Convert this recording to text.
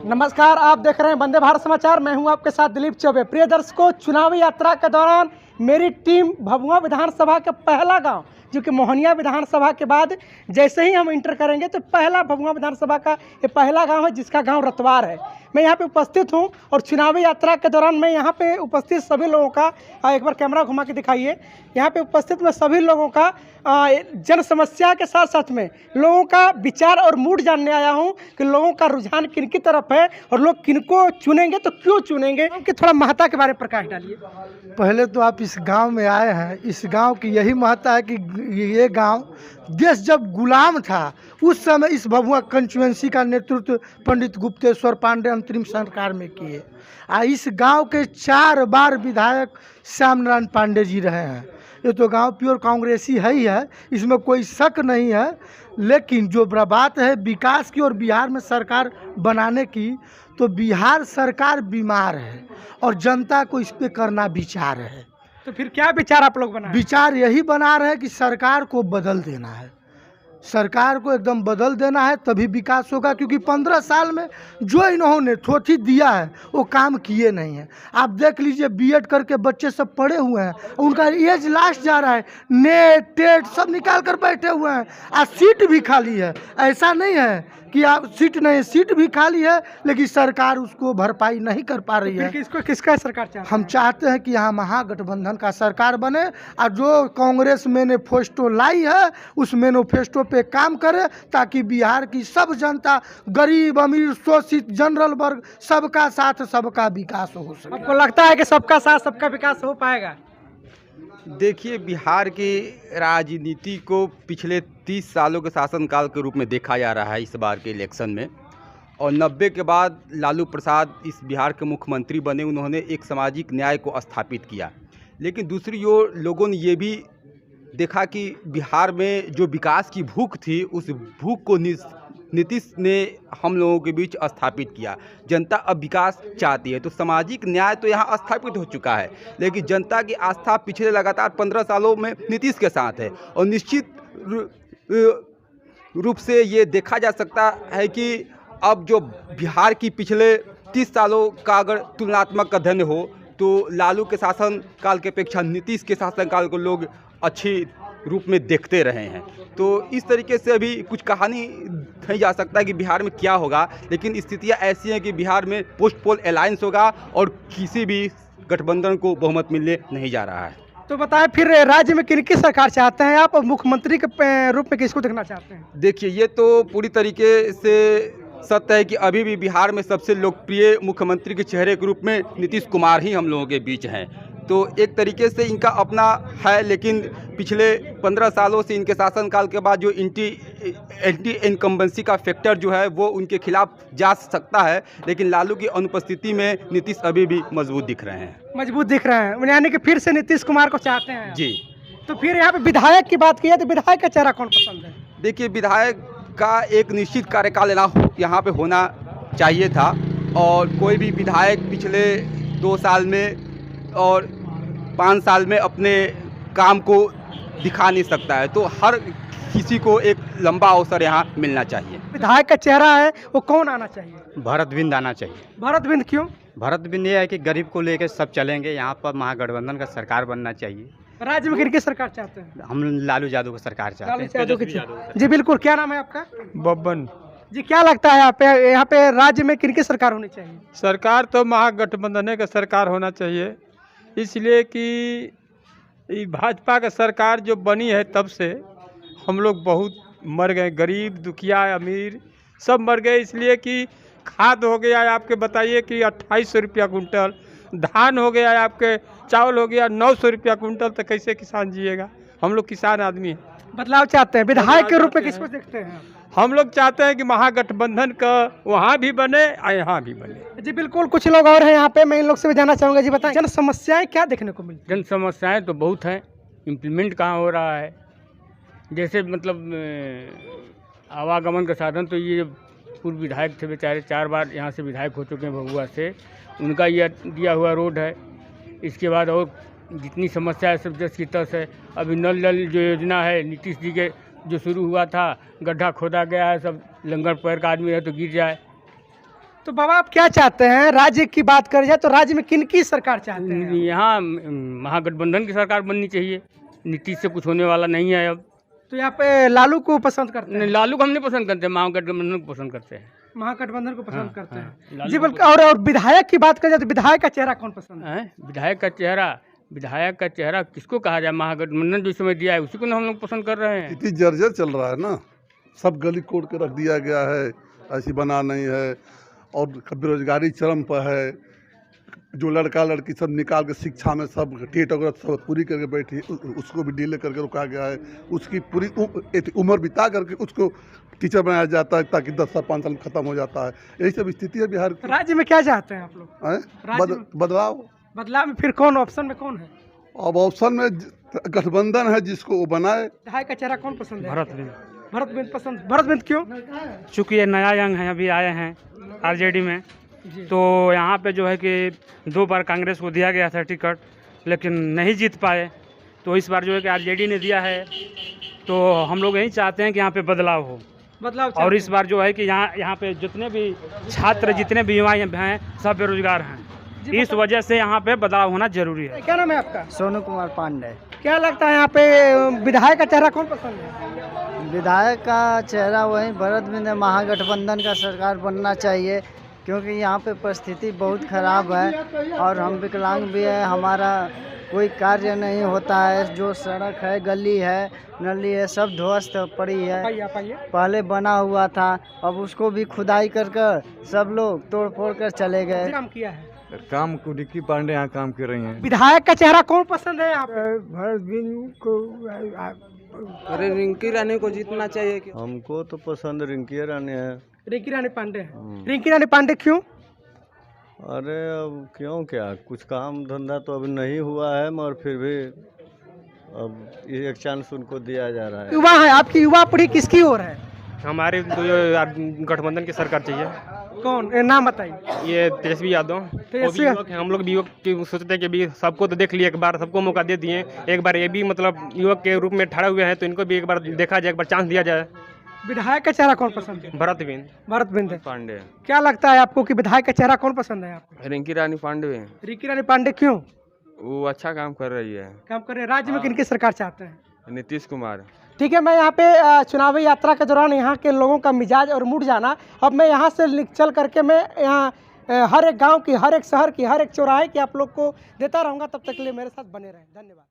नमस्कार, आप देख रहे हैं वंदे भारत समाचार। मैं हूं आपके साथ दिलीप चौबे। प्रिय दर्शकों, चुनावी यात्रा के दौरान मेरी टीम भभुआ विधानसभा का पहला गांव, जो कि मोहनिया विधानसभा के बाद जैसे ही हम इंटर करेंगे तो पहला भभुआ विधानसभा का ये पहला गांव है, जिसका गांव रतवार है। मैं यहाँ पे उपस्थित हूँ और चुनावी यात्रा के दौरान मैं यहाँ पे उपस्थित सभी लोगों का एक बार कैमरा घुमा के दिखाइए। यहाँ पे उपस्थित मैं सभी लोगों का जन समस्या के साथ साथ में लोगों का विचार और मूड जानने आया हूँ कि लोगों का रुझान किन की तरफ है और लोग किनको चुनेंगे तो क्यों चुनेंगे, कि थोड़ा महत्ता के बारे में प्रकाश डालिए। पहले तो आप इस गांव में आए हैं, इस गांव की यही महत्ता है कि ये गांव देश जब गुलाम था उस समय इस भभुआ कंस्टिट्यूएंसी का नेतृत्व पंडित गुप्तेश्वर पांडे अंतरिम सरकार में किए। इस गांव के 4 बार विधायक श्याम नारायण पांडे जी रहे हैं। ये तो गांव प्योर कांग्रेसी है ही है, इसमें कोई शक नहीं है। लेकिन जो बात है विकास की और बिहार में सरकार बनाने की, तो बिहार सरकार बीमार है और जनता को इस पे करना विचार है। तो फिर क्या विचार आप लोग बना? विचार यही बना रहे हैं कि सरकार को बदल देना है, सरकार को एकदम बदल देना है, तभी विकास होगा। क्योंकि 15 साल में जो इन्होंने थोथी दिया है वो काम किए नहीं है। आप देख लीजिए, बीएड करके बच्चे सब पढ़े हुए हैं, उनका एज लास्ट जा रहा है, नेट टेट सब निकाल कर बैठे हुए हैं और सीट भी खाली है। ऐसा नहीं है कि आप सीट नहीं, सीट भी खाली है, लेकिन सरकार उसको भरपाई नहीं कर पा रही है। किसका सरकार चाहते हैं? हम चाहते हैं कि यहाँ महागठबंधन का सरकार बने और जो कांग्रेस मैनिफेस्टो लाई है उस मैनिफेस्टो पे काम करे, ताकि बिहार की सब जनता, गरीब अमीर शोषित जनरल वर्ग, सबका साथ सबका विकास हो सके। आपको लगता है कि सबका साथ सबका विकास हो पाएगा? देखिए, बिहार की राजनीति को पिछले 30 सालों के शासनकाल के रूप में देखा जा रहा है इस बार के इलेक्शन में। और 90 के बाद लालू प्रसाद इस बिहार के मुख्यमंत्री बने, उन्होंने एक सामाजिक न्याय को स्थापित किया। लेकिन दूसरी ओर लोगों ने ये भी देखा कि बिहार में जो विकास की भूख थी, उस भूख को नीतीश ने हम लोगों के बीच स्थापित किया। जनता अब विकास चाहती है, तो सामाजिक न्याय तो यहाँ स्थापित हो चुका है, लेकिन जनता की आस्था पिछले लगातार 15 सालों में नीतीश के साथ है। और निश्चित रूप से ये देखा जा सकता है कि अब जो बिहार की पिछले 30 सालों का अगर तुलनात्मक अध्ययन हो, तो लालू के शासनकाल की अपेक्षा नीतीश के शासनकाल को लोग अच्छी रूप में देखते रहे हैं। तो इस तरीके से अभी कुछ कहानी नहीं जा सकता कि बिहार में क्या होगा, लेकिन स्थितियां ऐसी हैं कि बिहार में पोस्ट पोल अलायंस होगा और किसी भी गठबंधन को बहुमत मिलने नहीं जा रहा है। तो बताएं, फिर राज्य में किनकी सरकार चाहते हैं आप और मुख्यमंत्री के रूप में किसको देखना चाहते हैं? देखिए, ये तो पूरी तरीके से सत्य है कि अभी भी बिहार में सबसे लोकप्रिय मुख्यमंत्री के चेहरे के रूप में नीतीश कुमार ही हम लोगों के बीच हैं। तो एक तरीके से इनका अपना है, लेकिन पिछले 15 सालों से इनके शासनकाल के बाद जो एंटी इनकम्बेंसी का फैक्टर जो है वो उनके खिलाफ जा सकता है। लेकिन लालू की अनुपस्थिति में नीतीश अभी भी मजबूत दिख रहे हैं। मजबूत दिख रहे हैं, यानी कि फिर से नीतीश कुमार को चाहते हैं जी। तो फिर यहाँ पे विधायक की बात की है तो विधायक का चेहरा कौन पसंद है? देखिए, विधायक का एक निश्चित कार्यकाल यहाँ पे होना चाहिए था, और कोई भी विधायक पिछले 2 साल में और 5 साल में अपने काम को दिखा नहीं सकता है। तो हर किसी को एक लंबा अवसर यहाँ मिलना चाहिए। विधायक का चेहरा है वो कौन आना चाहिए? भरत बिंद आना चाहिए। भरत बिंद क्यों? भरत बिंद ये है कि गरीब को लेकर सब चलेंगे। यहाँ पर महागठबंधन का सरकार बनना चाहिए। राज्य में किनकी सरकार चाहते हैं? हम लालू यादव की सरकार चाहते हैं। जी बिल्कुल। क्या नाम है आपका? बब्बन जी, क्या लगता है यहाँ पे राज्य में किनकी सरकार होनी चाहिए? सरकार तो महागठबंधन का सरकार होना चाहिए, इसलिए कि भाजपा का सरकार जो बनी है तब से हम लोग बहुत मर गए, गरीब दुखिया अमीर सब मर गए। इसलिए कि खाद हो गया है आपके, बताइए कि 2800 रुपया कुंटल, धान हो गया है आपके, चावल हो गया 900 रुपया कुंटल, तो कैसे किसान जिएगा? हम लोग किसान आदमी हैं। बदलाव चाहते हैं, विधायक के रूप में किसको देखते हैं? हम लोग चाहते हैं कि महागठबंधन का वहाँ भी बने और यहाँ भी बने। जी बिल्कुल। कुछ लोग और हैं यहाँ पे, मैं इन लोग से भी जानना चाहूँगा। जी बताएं, जन समस्याएं क्या देखने को मिलती? जन समस्याएं तो बहुत हैं, इम्प्लीमेंट कहाँ हो रहा है। जैसे मतलब आवागमन का साधन, तो ये पूर्व विधायक थे बेचारे, 4 बार यहाँ से विधायक हो चुके हैं भभुआ से, उनका यह दिया हुआ रोड है। इसके बाद और जितनी समस्या है सब जस की तस है। अभी नल जल जो योजना है नीतीश जी के जो शुरू हुआ था, गड्ढा खोदा गया है, सब लंगर पैर का आदमी है तो गिर जाए, तो बाबा आप क्या चाहते हैं, राज्य की बात करी जाए तो राज्य में किन की सरकार चाहते हैं? यहाँ महागठबंधन की सरकार बननी चाहिए। नीतीश से कुछ होने वाला नहीं है अब। तो यहाँ पे लालू को पसंद करते हैं? नहीं, लालू को हम नहीं पसंद करते, महागठबंधन को पसंद करते हैं। महागठबंधन को पसंद करते हाँ, हैं लालू जी। को बल्कि और विधायक की बात करें जाए तो विधायक का चेहरा कौन पसंद है? विधायक का चेहरा किसको कहा जाए? महागठबंधन जो समय दिया है उसी को ना हम लोग पसंद कर रहे हैं। स्थिति जर्जर चल रहा है ना, सब गली कोड़ के रख दिया गया है, ऐसी बना नहीं है, और बेरोजगारी चरम पर है। जो लड़का लड़की सब निकाल के शिक्षा में सब टेट वगैरह सब पूरी करके बैठी, उसको भी डिले करके रुका गया है। उसकी पूरी उम्र बिता करके उसको टीचर बनाया जाता है ताकि 10 साल 5 साल में खत्म हो जाता है। यही सब स्थिति है बिहार की। राज्य में क्या चाहते हैं आप लोग? राज्य में बदलाव। बदलाव में फिर कौन ऑप्शन में कौन है? अब ऑप्शन में गठबंधन है, जिसको वो बनाए। विधायक का चेहरा कौन पसंद है? भरत बिंद। भरत बिंद पसंद। भरत बिंद क्यों? चूँकि ये नया यंग है, अभी आए हैं आरजेडी में, तो यहाँ पे जो है कि 2 बार कांग्रेस को दिया गया था टिकट, लेकिन नहीं जीत पाए। तो इस बार जो है कि आरजेडी ने दिया है, तो हम लोग यही चाहते हैं कि यहाँ पे बदलाव हो। बदलाव और इस बार जो है कि यहाँ पे जितने भी छात्र, जितने भी युवा हैं, सब बेरोजगार हैं। इस वजह से यहाँ पे बदलाव होना जरूरी है। क्या नाम है आपका? सोनू कुमार पांडे। क्या लगता है यहाँ पे विधायक का चेहरा कौन पसंद है? विधायक का चेहरा वही भरत बिंद है। महागठबंधन का सरकार बनना चाहिए, क्योंकि यहाँ पे परिस्थिति बहुत खराब है और हम विकलांग भी है, हमारा कोई कार्य नहीं होता है। जो सड़क है, गली है, नली है, सब ध्वस्त पड़ी है। पहले बना हुआ था, अब उसको भी खुदाई कर कर सब लोग तोड़ फोड़ कर चले गए। काम किया है? काम को रिंकी पांडे यहाँ काम कर रही हैं। विधायक का चेहरा कौन पसंद है यहाँ पे? भरत बिंद को। अरे रिंकी रानी को जीतना चाहिए। हमको तो पसंद रिंकी रानी है। रिंकी रानी पांडे है। रिंकी रानी पांडे क्यों? अरे अब क्यों, क्या कुछ काम धंधा तो अभी नहीं हुआ है, मगर फिर भी अब एक चांस उनको दिया जा रहा है। युवा है, आपकी युवा पीढ़ी किसकी ओर है? हमारे गठबंधन की सरकार चाहिए। कौन? नाम बताइए। ये तेजस्वी यादव। हम लोग भी युवक की सोचते हैं कि भी सबको तो देख लिए, एक बार सबको मौका दे दिए, एक बार ये भी मतलब युवक के रूप में ठहरे हुए हैं, तो इनको भी एक बार देखा जाए, एक बार चांस दिया जाए। विधायक का चेहरा कौन पसंद है? भरत बिंद। भरत बिंद पांडे। क्या लगता है आपको कि विधायक का चेहरा कौन पसंद है आपको? रिंकी रानी पांडे। रिंकी रानी पांडे क्यों? वो अच्छा काम कर रही है। काम कर रहे हैं। राज्य में किनकी सरकार चाहते हैं? नीतीश कुमार। ठीक है, मैं यहाँ पे चुनावी यात्रा के दौरान यहाँ के लोगों का मिजाज और मूड जाना, अब मैं यहाँ से चल करके मैं यहाँ हर एक गांव की, हर एक शहर की, हर एक चौराहे की आप लोग को देता रहूँगा। तब तक के लिए मेरे साथ बने रहें। धन्यवाद।